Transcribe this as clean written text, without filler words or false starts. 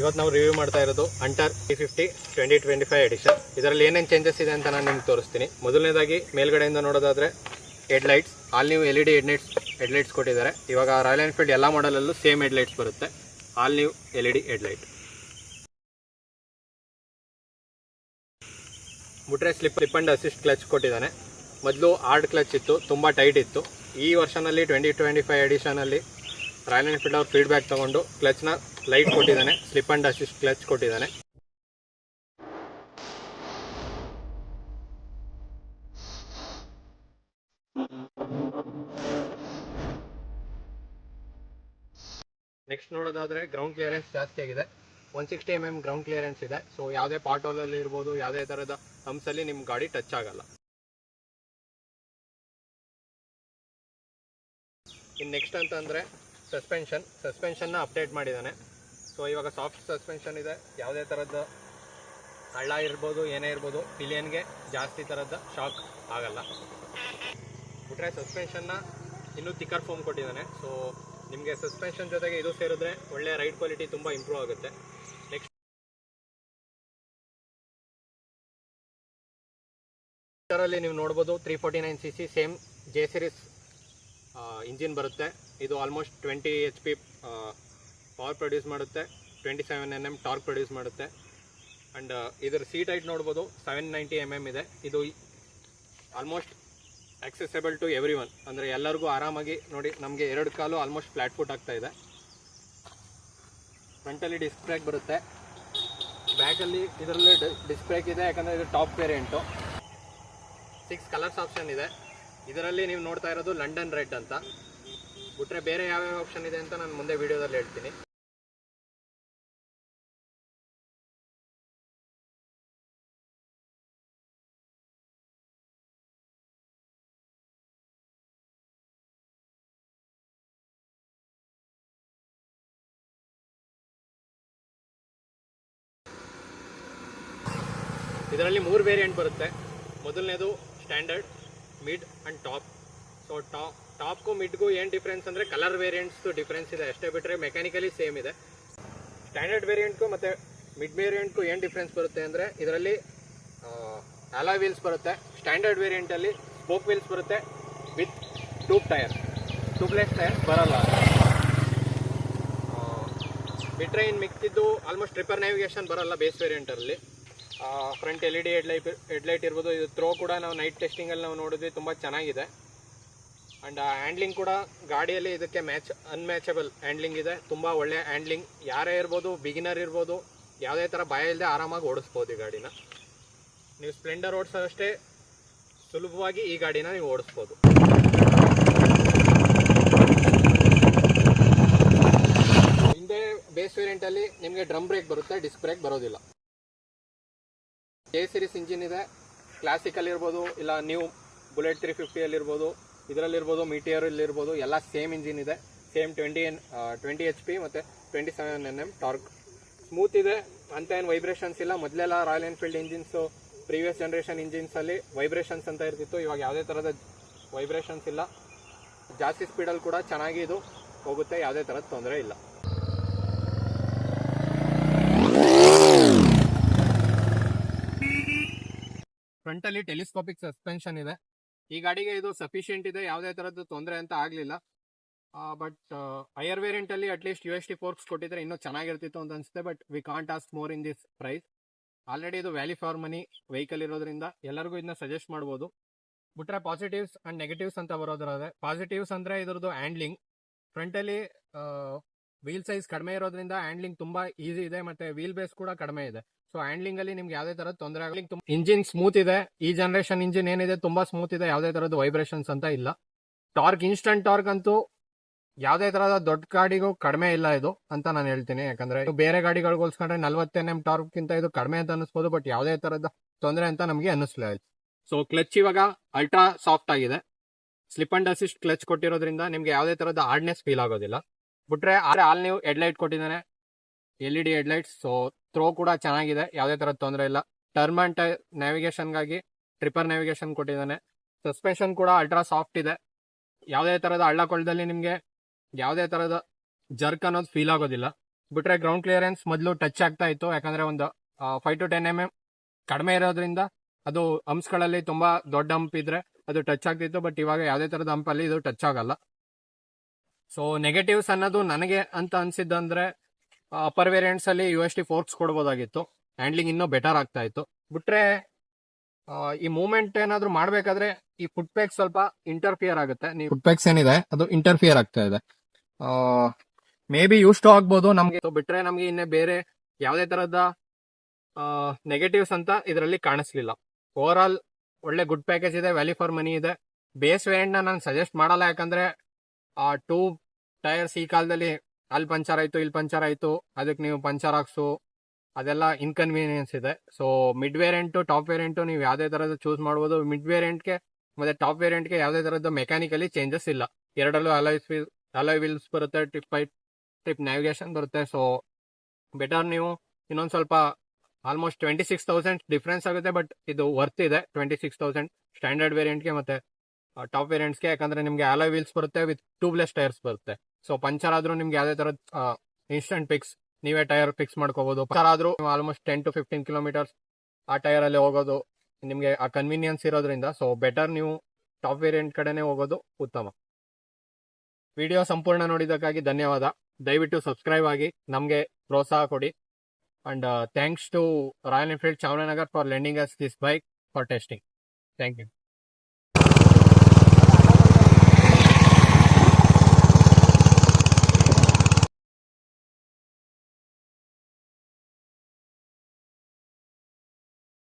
ಇವತ್ತು ನಾವು ರಿವ್ಯೂ ಮಾಡ್ತಾ ಇರೋದು ಹಂಟರ್ 350 2025 ಎಡಿಷನ್. ಇದರಲ್ಲಿ ಏನೇನು ಚೇಂಜಸ್ ಇದೆ ಅಂತ ನಾನು ನಿಮ್ಗೆ ತೋರಿಸ್ತೀನಿ. ಮೊದಲನೇದಾಗಿ ಮೇಲ್ಗಡೆಯಿಂದ ನೋಡೋದಾದರೆ headlights, all new LED headlights ಕೊಟ್ಟಿದ್ದಾರೆ. ಇವಾಗ ರಾಯಲ್ ಎನ್ಫೀಲ್ಡ್ ಎಲ್ಲ ಮಾಡಲಲ್ಲೂ ಸೇಮ್ ಹೆಡ್ಲೈಟ್ಸ್ ಬರುತ್ತೆ, ಆಲ್ ನ್ಯೂ LED ಹೆಡ್ಲೈಟ್. ಬಿಟ್ರೆ ಸ್ಲಿಪ್ ಅಂಡ್ ಅಸಿಸ್ಟ್ ಕ್ಲಚ್ ಕೊಟ್ಟಿದ್ದಾನೆ. ಮೊದಲು ಹಾರ್ಡ್ ಕ್ಲಚ್ ಇತ್ತು, ತುಂಬ ಟೈಟ್ ಇತ್ತು. ಈ ವರ್ಷನಲ್ಲಿ 2025 ಎಡಿಷನಲ್ಲಿ ರಾಯಲ್ ಎನ್ಫೀಲ್ಡ್ ಅವ್ರ ಫೀಡ್ಬ್ಯಾಕ್ ತೊಗೊಂಡು ಕ್ಲಚ್ನ ಲೈಟ್ ಕೊಟ್ಟಿದ್ದಾನೆ, ಸ್ಲಿಪ್ ಅಂಡ್ ಅಸಿಸ್ಟ್ ಕ್ಲಚ್ ಕೊಟ್ಟಿದ್ದಾನೆ. ನೆಕ್ಸ್ಟ್ ನೋಡೋದಾದರೆ ಗ್ರೌಂಡ್ ಕ್ಲಿಯರೆನ್ಸ್ ಜಾಸ್ತಿ ಆಗಿದೆ. 160 mm ಗ್ರೌಂಡ್ ಕ್ಲಿಯರೆನ್ಸ್ ಇದೆ. ಸೊ ಯಾವುದೇ ಪಾಟ್ ಹೋಲಲ್ಲಿ ಇರ್ಬೋದು, ಯಾವುದೇ ಥರದ ಹಂಪ್ಸಲ್ಲಿ ನಿಮ್ಮ ಗಾಡಿ ಟಚ್ ಆಗಲ್ಲ. ಇನ್ನು ನೆಕ್ಸ್ಟ್ ಅಂತಂದರೆ ಸಸ್ಪೆನ್ಷನ್ನ ಅಪ್ಡೇಟ್ ಮಾಡಿದ್ದಾನೆ. ಸೊ ಇವಾಗ ಸಾಫ್ಟ್ ಸಸ್ಪೆನ್ಷನ್ ಇದೆ. ಯಾವುದೇ ಥರದ ಹಳ್ಳ ಇರ್ಬೋದು, ಏನೇ ಇರ್ಬೋದು, ಪಿಲಿಯನ್ಗೆ ಜಾಸ್ತಿ ಥರದ ಶಾಕ್ ಆಗಲ್ಲ. ಬಿಟ್ರೆ ಸಸ್ಪೆನ್ಷನ್ನ ಇನ್ನೂ ಥಿಕ್ಕರ್ ಫೋಮ್ ಕೊಟ್ಟಿದ್ದಾನೆ. ಸೊ ನಿಮಗೆ ಸಸ್ಪೆನ್ಷನ್ ಜೊತೆಗೆ ಇದು ಸೇರಿದ್ರೆ ಒಳ್ಳೆಯ ರೈಡ್ ಕ್ವಾಲಿಟಿ ತುಂಬ ಇಂಪ್ರೂವ್ ಆಗುತ್ತೆ. ನೆಕ್ಸ್ಟ್ ಇದರಲ್ಲಿ ನೀವು ನೋಡ್ಬೋದು 349cc same J series engine ಬರುತ್ತೆ. ಇದು ಆಲ್ಮೋಸ್ಟ್ 20 HP ಪವರ್ ಪ್ರೊಡ್ಯೂಸ್ ಮಾಡುತ್ತೆ, 27 Nm ಟಾರ್ಕ್ ಪ್ರೊಡ್ಯೂಸ್ ಮಾಡುತ್ತೆ. ಆ್ಯಂಡ್ ಇದರ ಸೀಟ್ ಹೈಟ್ ನೋಡ್ಬೋದು 790 mm ಇದೆ. ಇದು almost accessible to everyone, ಅಂದರೆ ಎಲ್ಲರಿಗೂ ಆರಾಮಾಗಿ ನೋಡಿ. ನಮಗೆ 2 ಕಾಲು ಆಲ್ಮೋಸ್ಟ್ ಫ್ಲ್ಯಾಟ್ ಫುಟ್ ಆಗ್ತಾ ಇದೆ. ಫ್ರಂಟಲ್ಲಿ ಡಿಸ್ಕ್ ಬ್ರೇಕ್ ಬರುತ್ತೆ, ಬ್ಯಾಕಲ್ಲಿ ಇದರಲ್ಲಿ ಡಿಸ್ಕ್ ಬ್ರೇಕ್ ಇದೆ, ಯಾಕಂದರೆ ಇದು ಟಾಪ್ ವೇರಿಯಂಟು. 6 ಕಲರ್ಸ್ ಆಪ್ಷನ್ ಇದೆ. ಇದರಲ್ಲಿ ನೀವು ನೋಡ್ತಾ ಇರೋದು ಲಂಡನ್ ರೆಡ್ ಅಂತ. ಬಿಟ್ರೆ ಬೇರೆ ಯಾವ್ಯಾವ ಆಪ್ಷನ್ ಇದೆ ಅಂತ ನಾನು ಮುಂದೆ ವಿಡಿಯೋದಲ್ಲಿ ಹೇಳ್ತೀನಿ. ಇದರಲ್ಲಿ 3 ವೇರಿಯಂಟ್ ಬರುತ್ತೆ. ಮೊದಲನೇದು standard, mid and top. So ಟಾಪ್ಗೂ ಮಿಡ್ಗೂ ಏನು ಡಿಫ್ರೆನ್ಸ್ ಅಂದರೆ ಕಲರ್ ವೇರಿಯಂಟ್ಸ್ದು ಡಿಫ್ರೆನ್ಸ್ ಇದೆ ಅಷ್ಟೇ, ಬಿಟ್ಟರೆ ಮೆಕ್ಯಾನಿಕಲಿ ಸೇಮ್ ಇದೆ. ಸ್ಟ್ಯಾಂಡರ್ಡ್ ವೇರಿಯಂಟ್ಗೂ ಮತ್ತು ಮಿಡ್ ವೇರಿಯಂಟ್ಗೂ ಏನು ಡಿಫ್ರೆನ್ಸ್ ಬರುತ್ತೆ ಅಂದರೆ ಇದರಲ್ಲಿ ಅಲಾಯ್ ವೀಲ್ಸ್ ಬರುತ್ತೆ. ಸ್ಟ್ಯಾಂಡರ್ಡ್ ವೇರಿಯಂಟಲ್ಲಿ ಸ್ಪೋಕ್ ವೀಲ್ಸ್ ಬರುತ್ತೆ ವಿತ್ ಟ್ಯೂಬ್ಲೆಸ್ ಟೈರ್ ಬರಲ್ಲ. ಬಿಟ್ರೆ ಇನ್ನು ಮಿಕ್ಕಿದ್ದು ಆಲ್ಮೋಸ್ಟ್ ಟ್ರಿಪ್ಪರ್ ನ್ಯಾವಿಗೇಷನ್ ಬರಲ್ಲ ಬೇಸ್ ವೇರಿಯಂಟಲ್ಲಿ. ಫ್ರಂಟ್ LED ಹೆಡ್ಲೈಟ್ ಇರ್ಬೋದು. ಇದು ಥ್ರೋ ಕೂಡ ನಾವು ನೈಟ್ ಟೆಸ್ಟಿಂಗಲ್ಲಿ ನಾವು ನೋಡಿದ್ವಿ, ತುಂಬ ಚೆನ್ನಾಗಿದೆ. ಆ್ಯಂಡ್ ಹ್ಯಾಂಡ್ಲಿಂಗ್ ಕೂಡ ಗಾಡಿಯಲ್ಲಿ ಇದಕ್ಕೆ ಅನ್ಮ್ಯಾಚಬಲ್ ಹ್ಯಾಂಡ್ಲಿಂಗ್ ಇದೆ. ತುಂಬ ಒಳ್ಳೆಯ ಹ್ಯಾಂಡ್ಲಿಂಗ್, ಯಾರೇ ಇರ್ಬೋದು, ಬಿಗಿನರ್ ಇರ್ಬೋದು, ಯಾವುದೇ ಥರ ಭಯ ಇಲ್ಲದೆ ಆರಾಮಾಗಿ ಓಡಿಸ್ಬೋದು ಈ ಗಾಡಿನ. ನೀವು ಸ್ಪ್ಲೆಂಡರ್ ಓಡಿಸೋಷ್ಟೇ ಸುಲಭವಾಗಿ ಈ ಗಾಡಿನ ನೀವು ಓಡಿಸ್ಬೋದು. ಹಿಂದೆ ಬೇಸ್ ವೇರಿಯಂಟಲ್ಲಿ ನಿಮಗೆ ಡ್ರಮ್ ಬ್ರೇಕ್ ಬರುತ್ತೆ, ಡಿಸ್ಕ್ ಬ್ರೇಕ್ ಬರೋದಿಲ್ಲ. ಜೆ ಸೀರೀಸ್ ಇಂಜಿನ್ ಇದೆ. ಕ್ಲಾಸಿಕಲ್ ಇರ್ಬೋದು, ಇಲ್ಲ ನ್ಯೂ ಬುಲೆಟ್ 350 ಇರ್ಬೋದು, ಇದರಲ್ಲಿರ್ಬೋದು, ಮೀಟಿಯರಲ್ಲಿರ್ಬೋದು, ಎಲ್ಲ ಸೇಮ್ ಇಂಜಿನ್ ಇದೆ. ಸೇಮ್ 20 HP ಮತ್ತು 27 Nm ಟಾರ್ಕ್. ಸ್ಮೂತ್ ಇದೆ ಅಂತ ಏನು ವೈಬ್ರೇಷನ್ಸ್ ಇಲ್ಲ. ಮೊದಲೆಲ್ಲ Royal Enfield engines previous generation ಇಂಜಿನ್ಸಲ್ಲಿ ವೈಬ್ರೇಷನ್ಸ್ ಅಂತ ಇರ್ತಿತ್ತು. ಇವಾಗ ಯಾವುದೇ ಥರದ ವೈಬ್ರೇಷನ್ಸ್ ಇಲ್ಲ. ಜಾಸ್ತಿ ಸ್ಪೀಡಲ್ಲಿ ಕೂಡ ಚೆನ್ನಾಗಿ ಇದು ಹೋಗುತ್ತೆ, ಯಾವುದೇ ಥರದ ತೊಂದರೆ ಇಲ್ಲ. ಫ್ರಂಟಲ್ಲಿ ಟೆಲಿಸ್ಕೋಪಿಕ್ ಸಸ್ಪೆನ್ಷನ್ ಇದೆ. ಈ ಗಾಡಿಗೆ ಇದು ಸಫಿಷಿಯೆಂಟ್ ಇದೆ, ಯಾವುದೇ ಥರದ್ದು ತೊಂದರೆ ಅಂತ ಆಗಲಿಲ್ಲ. ಬಟ್ ಹೈಯರ್ ವೇರಿಯಂಟಲ್ಲಿ ಅಟ್ಲೀಸ್ಟ್ USD ಫೋರ್ಕ್ಸ್ ಕೊಟ್ಟಿದ್ರೆ ಇನ್ನೂ ಚೆನ್ನಾಗಿರ್ತಿತ್ತು ಅಂತ ಅನಿಸುತ್ತೆ. But we can't ask more in this price. Already ಇದು ವ್ಯಾಲ್ಯೂ ಫಾರ್ ಮನಿ ವೆಹಿಕಲ್ ಇರೋದ್ರಿಂದ ಎಲ್ಲರಿಗೂ ಇದನ್ನ ಸಜೆಸ್ಟ್ ಮಾಡ್ಬೋದು. ಬಿಟ್ರೆ ಪಾಸಿಟಿವ್ಸ್ ಆ್ಯಂಡ್ ನೆಗೆಟಿವ್ಸ್ ಅಂತ ಬರೋದ್ರಾದ್ರೆ, ಪಾಸಿಟಿವ್ಸ್ ಅಂದರೆ ಇದ್ರದ್ದು ಹ್ಯಾಂಡ್ಲಿಂಗ್. ಫ್ರಂಟಲ್ಲಿ ವೀಲ್ ಸೈಜ್ ಕಡಿಮೆ ಇರೋದ್ರಿಂದ ಹ್ಯಾಂಡ್ಲಿಂಗ್ ತುಂಬ ಈಸಿ ಇದೆ, ಮತ್ತು ವೀಲ್ ಬೇಸ್ ಕೂಡ ಕಡಿಮೆ ಇದೆ. ಸೊ ಹ್ಯಾಂಡ್ಲಿಂಗಲ್ಲಿ ನಿಮ್ಗೆ ಯಾವುದೇ ಥರದ ತೊಂದರೆ ಆಗಲಿ. ಇಂಜಿನ್ ಸ್ಮೂತ್ ಇದೆ. ಈ ಜನರೇಷನ್ ಇಂಜಿನ್ ಏನಿದೆ ತುಂಬ ಸ್ಮೂತ್ ಇದೆ, ಯಾವುದೇ ಥರದ್ದು ವೈಬ್ರೇಷನ್ಸ್ ಅಂತ ಇಲ್ಲ. ಟಾರ್ಕ್, ಇನ್ಸ್ಟಂಟ್ ಟಾರ್ಕ್ ಅಂತೂ ಯಾವುದೇ ಥರದ ದೊಡ್ಡ ಗಾಡಿಗೂ ಕಡಿಮೆ ಇಲ್ಲ ಇದು ಅಂತ ನಾನು ಹೇಳ್ತೀನಿ. ಯಾಕಂದರೆ ಬೇರೆ ಗಾಡಿಗಳಿಗೆ ಹೋಲಿಸ್ಕೊಂಡ್ರೆ 40 Nm ಟಾರ್ಕ್ಗಿಂತ ಇದು ಕಡಿಮೆ ಅಂತ ಅನ್ನಿಸ್ಬೋದು, ಬಟ್ ಯಾವುದೇ ಥರದ ತೊಂದರೆ ಅಂತ ನಮಗೆ ಅನ್ನಿಸ್ಲಿಲ್ಲ. ಸೊ ಕ್ಲಚ್ ಇವಾಗ ಅಲ್ಟ್ರಾ ಸಾಫ್ಟ್ ಆಗಿದೆ. ಸ್ಲಿಪ್ ಅಂಡ್ ಅಸಿಸ್ಟ್ ಕ್ಲಚ್ ಕೊಟ್ಟಿರೋದ್ರಿಂದ ನಿಮಗೆ ಯಾವುದೇ ಥರದ ಹಾರ್ಡ್ನೆಸ್ ಫೀಲ್ ಆಗೋದಿಲ್ಲ. ಬಿಟ್ರೆ ಆಲ್ ನ್ಯೂ ಹೆಡ್ಲೈಟ್ ಕೊಟ್ಟಿದ್ದಾನೆ, LED ಹೆಡ್ಲೈಟ್ಸ್. ಸೊ ಥ್ರೋ ಕೂಡ ಚೆನ್ನಾಗಿದೆ, ಯಾವುದೇ ಥರದ ತೊಂದರೆ ಇಲ್ಲ. ಟರ್ಮ್ ಆ್ಯಂಡ್ ನ್ಯಾವಿಗೇಷನ್ಗಾಗಿ ಟ್ರಿಪ್ಪರ್ ನ್ಯಾವಿಗೇಷನ್ ಕೊಟ್ಟಿದ್ದಾನೆ. ಸಸ್ಪೆನ್ಷನ್ ಕೂಡ ಅಲ್ಟ್ರಾ ಸಾಫ್ಟ್ ಇದೆ. ಯಾವುದೇ ಥರದ ಹಳ್ಳ ಕೊಳ್ಳದಲ್ಲಿ ನಿಮಗೆ ಯಾವುದೇ ಥರದ ಜರ್ಕ್ ಅನ್ನೋದು ಫೀಲ್ ಆಗೋದಿಲ್ಲ. ಬಿಟ್ರೆ ಗ್ರೌಂಡ್ ಕ್ಲಿಯರೆನ್ಸ್ ಮೊದಲು ಟಚ್ ಆಗ್ತಾ ಇತ್ತು, ಯಾಕಂದ್ರೆ ಒಂದು 5 to 10 mm ಕಡಿಮೆ ಇರೋದ್ರಿಂದ ಅದು ಹಂಪ್ಸ್ಗಳಲ್ಲಿ ತುಂಬಾ ದೊಡ್ಡ ಹಂಪ್ ಇದ್ರೆ ಅದು ಟಚ್ ಆಗ್ತಿತ್ತು. ಬಟ್ ಇವಾಗ ಯಾವುದೇ ತರದ ಹಂಪ್ ಅಲ್ಲಿ ಇದು ಟಚ್ ಆಗಲ್ಲ. ಸೊ ನೆಗೆಟಿವ್ಸ್ ಅನ್ನೋದು ನನಗೆ ಅಂತ ಅನ್ಸಿದ್ದಂದ್ರೆ ಅಪ್ಪರ್ ವೇರಿಯಂಟ್ಸ್ ಅಲ್ಲಿ UST ಫೋರ್ಕ್ಸ್ ಕೊಡ್ಬೋದಾಗಿತ್ತು, ಹ್ಯಾಂಡ್ಲಿಂಗ್ ಇನ್ನೂ ಬೆಟರ್ ಆಗ್ತಾ ಇತ್ತು. ಬಿಟ್ರೆ ಈ ಮೂವ್ಮೆಂಟ್ ಏನಾದ್ರು ಮಾಡ್ಬೇಕಾದ್ರೆ ಈ ಫುಟ್ ಪ್ಯಾಕ್ ಸ್ವಲ್ಪ ಇಂಟರ್ಫಿಯರ್ ಆಗುತ್ತೆ. ನೀವು ಫುಟ್ ಪ್ಯಾಕ್ಸ್ ಏನಿದೆ ಅದು ಇಂಟರ್ಫಿಯರ್ ಆಗ್ತಾ ಇದೆ. ಮೇ ಬಿ ಯೂಸ್ ಟು ಆಗ್ಬೋದು ನಮ್ಗೆ. ಬಿಟ್ರೆ ನಮ್ಗೆ ಇನ್ನೇ ಬೇರೆ ಯಾವುದೇ ತರದ ನೆಗೆಟಿವ್ಸ್ ಅಂತ ಇದರಲ್ಲಿ ಕಾಣಿಸ್ಲಿಲ್ಲ. ಓವರ್ ಆಲ್ ಒಳ್ಳೆ ಗುಡ್ ಪ್ಯಾಕೇಜ್ ಇದೆ, ವ್ಯಾಲ್ಯೂ ಫಾರ್ ಮನಿ ಇದೆ. ಬೇಸ್ ವೇರಿಯಂಟ್ ನಾನು ಸಜೆಸ್ಟ್ ಮಾಡಲ್ಲ, ಯಾಕಂದ್ರೆ 2 ಟೈರ್ಸ್ ಈ ಕಾಲದಲ್ಲಿ ಅಲ್ಲಿ ಪಂಚರ್ ಆಯ್ತು ಇಲ್ಲಿ ಪಂಚರ್ ಆಯ್ತು ಅದಕ್ಕೆ ನೀವು ಪಂಚರ್ ಹಾಕ್ಸು, ಅದೆಲ್ಲ ಇನ್ಕನ್ವೀನಿಯನ್ಸ್ ಇದೆ. So mid variant top variant ನೀವು ಯಾವುದೇ ತರದ್ದು ಚೂಸ್ ಮಾಡ್ಬೋದು. ಮಿಡ್ ವೇರಿಯಂಟ್ಗೆ ಮತ್ತೆ ಟಾಪ್ ವೇರಿಯಂಟ್ಗೆ ಯಾವುದೇ ತರದ್ದು ಮೆಕ್ಯಾನಿಕಲಿ ಚೇಂಜಸ್ ಇಲ್ಲ. ಎರಡಲ್ಲೂ ಅಲಾಯ್ ವೀಲ್ಸ್ ಬರುತ್ತೆ, ಟ್ರಿಪ್ ನ್ಯಾವಿಗೇಷನ್ ಬರುತ್ತೆ. ಸೊ ಬೆಟರ್ ನೀವು ಇನ್ನೊಂದು ಸ್ವಲ್ಪ ಆಲ್ಮೋಸ್ಟ್ 26,000 ಡಿಫ್ರೆನ್ಸ್ ಆಗುತ್ತೆ, ಬಟ್ ಇದು ವರ್ತ್ ಇದೆ 26,000 ಸ್ಟ್ಯಾಂಡರ್ಡ್ ವೇರಿಯಂಟ್ಗೆ ಮತ್ತೆ ಟಾಪ್ ವೇರಿಯಂಟ್ಸ್ಗೆ. ಯಾಕಂದ್ರೆ ನಿಮ್ಗೆ ಅಲಾಯ್ ವೀಲ್ಸ್ ಬರುತ್ತೆ ವಿತ್ ಟ್ಯೂಬ್ಲೆಸ್ ಟೈರ್ಸ್ ಬರುತ್ತೆ. ಸೊ ಪಂಚರ್ ಆದ್ರೂ ನಿಮ್ಗೆ ಯಾವುದೇ ತರದ ಇನ್ಸ್ಟೆಂಟ್ ಫಿಕ್ಸ್, ನೀವೇ ಟೈರ್ ಫಿಕ್ಸ್ ಮಾಡ್ಕೋಬಹುದು. ಪಂಚರ್ ಆದ್ರೂ ಆಲ್ಮೋಸ್ಟ್ 10 to 15 ಕಿಲೋಮೀಟರ್ಸ್ ಆ ಟೈರ್ ಅಲ್ಲಿ ಹೋಗೋದು ನಿಮ್ಗೆ ಆ ಕನ್ವೀನಿಯನ್ಸ್ ಇರೋದ್ರಿಂದ ಸೊ ಬೆಟರ್ ನೀವು ಟಾಪ್ ವೇರಿಯಂಟ್ ಕಡೆನೆ ಹೋಗೋದು ಉತ್ತಮ. ವಿಡಿಯೋ ಸಂಪೂರ್ಣ ನೋಡಿದ್ದಕ್ಕಾಗಿ ಧನ್ಯವಾದ. ದಯವಿಟ್ಟು ಸಬ್ಸ್ಕ್ರೈಬ್ ಆಗಿ ನಮಗೆ ಪ್ರೋತ್ಸಾಹ ಕೊಡಿ. And thanks to Royal Enfield Chamaranagar for lending us this bike for testing. Thank you.